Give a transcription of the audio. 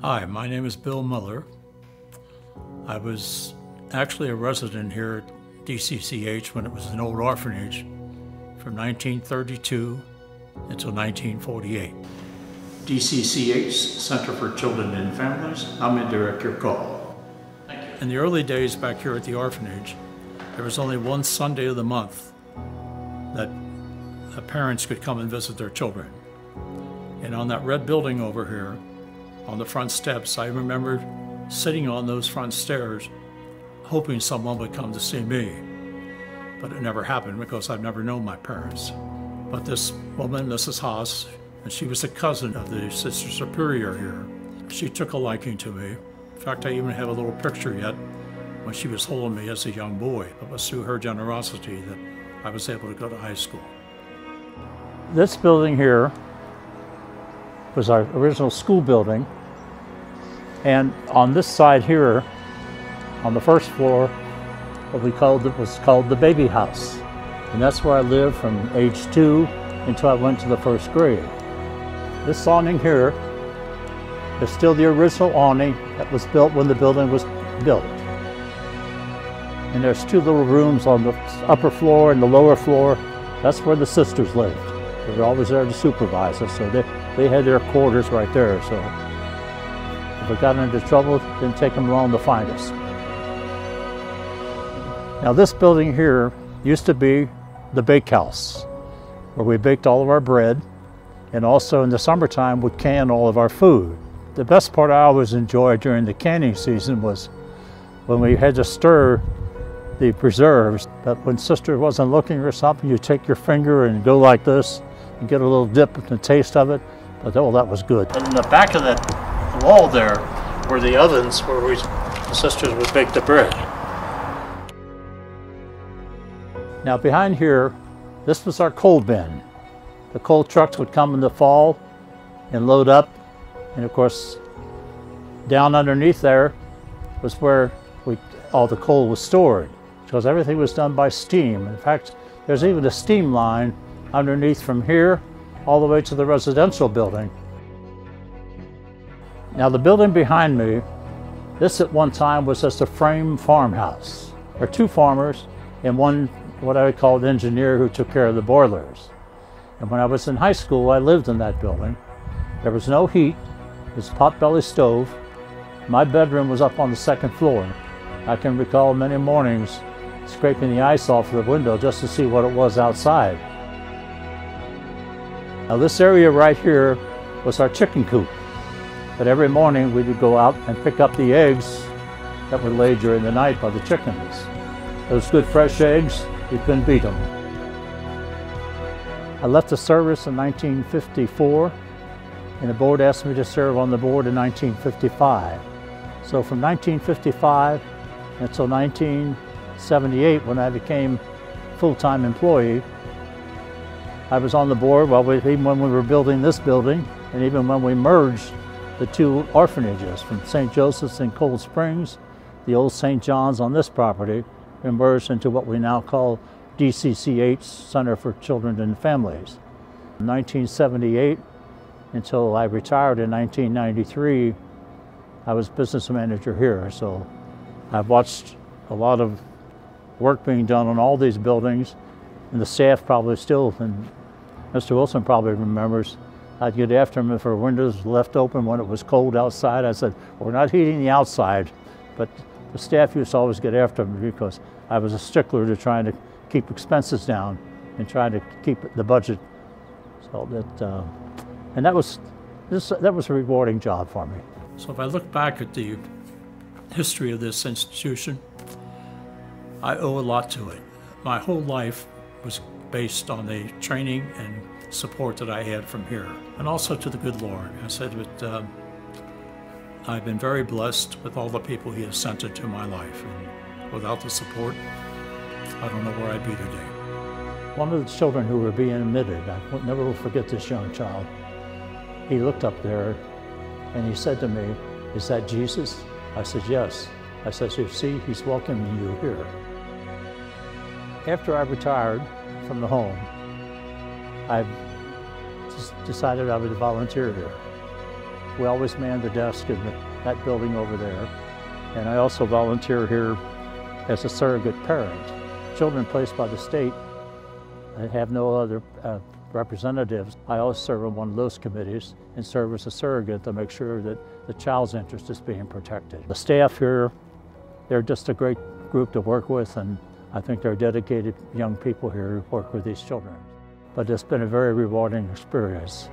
Hi, my name is Bill Miller. I was actually a resident here at DCCH when it was an old orphanage from 1932 until 1948. DCCH, Center for Children and Families, I'm in direct your call. Thank you. In the early days back here at the orphanage, there was only one Sunday of the month that parents could come and visit their children. And on that red building over here, on the front steps, I remember sitting on those front stairs hoping someone would come to see me. But it never happened because I've never known my parents. But this woman, Mrs. Haas, and she was a cousin of the Sister Superior here. She took a liking to me. In fact, I even have a little picture yet when she was holding me as a young boy. It was through her generosity that I was able to go to high school. This building here was our original school building, and on this side here, on the first floor, what was called the baby house, and that's where I lived from age 2 until I went to the first grade. This awning here is still the original awning that was built when the building was built, and there's 2 little rooms on the upper floor and the lower floor. That's where the sisters lived. They were always there to supervise us, so they had their quarters right there, so if we got into trouble, it didn't take them long to find us. Now this building here used to be the bakehouse, where we baked all of our bread, and also in the summertime would can all of our food. The best part I always enjoyed during the canning season was when we had to stir the preserves. But when Sister wasn't looking or something, you take your finger and go like this and get a little dip and a taste of it. But oh, that was good. And in the back of that wall there were the ovens where the sisters would bake the bread. Now behind here, this was our coal bin. The coal trucks would come in the fall and load up, and of course down underneath there was where all the coal was stored, because everything was done by steam. In fact, there's even a steam line underneath from here all the way to the residential building. Now the building behind me, this at one time was just a frame farmhouse. There were 2 farmers and one what I would call an engineer who took care of the boilers. And when I was in high school, I lived in that building. There was no heat, it was a potbelly stove. My bedroom was up on the 2nd floor. I can recall many mornings scraping the ice off the window just to see what it was outside. Now this area right here was our chicken coop. But every morning we would go out and pick up the eggs that were laid during the night by the chickens. Those good fresh eggs, you couldn't beat them. I left the service in 1954, and the board asked me to serve on the board in 1955. So from 1955 until 1978, when I became a full-time employee, I was on the board even when we were building this building, and even when we merged the 2 orphanages from St. Joseph's in Cold Springs, the old St. John's on this property, and merged into what we now call DCCH, Center for Children and Families. In 1978, until I retired in 1993, I was business manager here, so I've watched a lot of work being done on all these buildings, and the staff probably still, and Mr. Wilson probably remembers, I'd get after him if our windows left open when it was cold outside. I said, we're not heating the outside, but the staff used to always get after me because I was a stickler to trying to keep expenses down and trying to keep the budget. So that, and that was a rewarding job for me. So if I look back at the history of this institution, I owe a lot to it. My whole life was based on the training and support that I had from here, and also to the good Lord. I said that I've been very blessed with all the people He has sent into my life, and without the support, I don't know where I'd be today. One of the children who were being admitted, I never will forget this young child. He looked up there and he said to me, "Is that Jesus?" I said, "Yes." I said, "You see, He's welcoming you here." After I retired from the home, I just decided I would volunteer here. We always man the desk in that building over there. And I also volunteer here as a surrogate parent. Children placed by the state have no other representatives. I always serve on one of those committees and serve as a surrogate to make sure that the child's interest is being protected. The staff here, they're just a great group to work with, and I think they're dedicated young people here who work with these children. But it's been a very rewarding experience.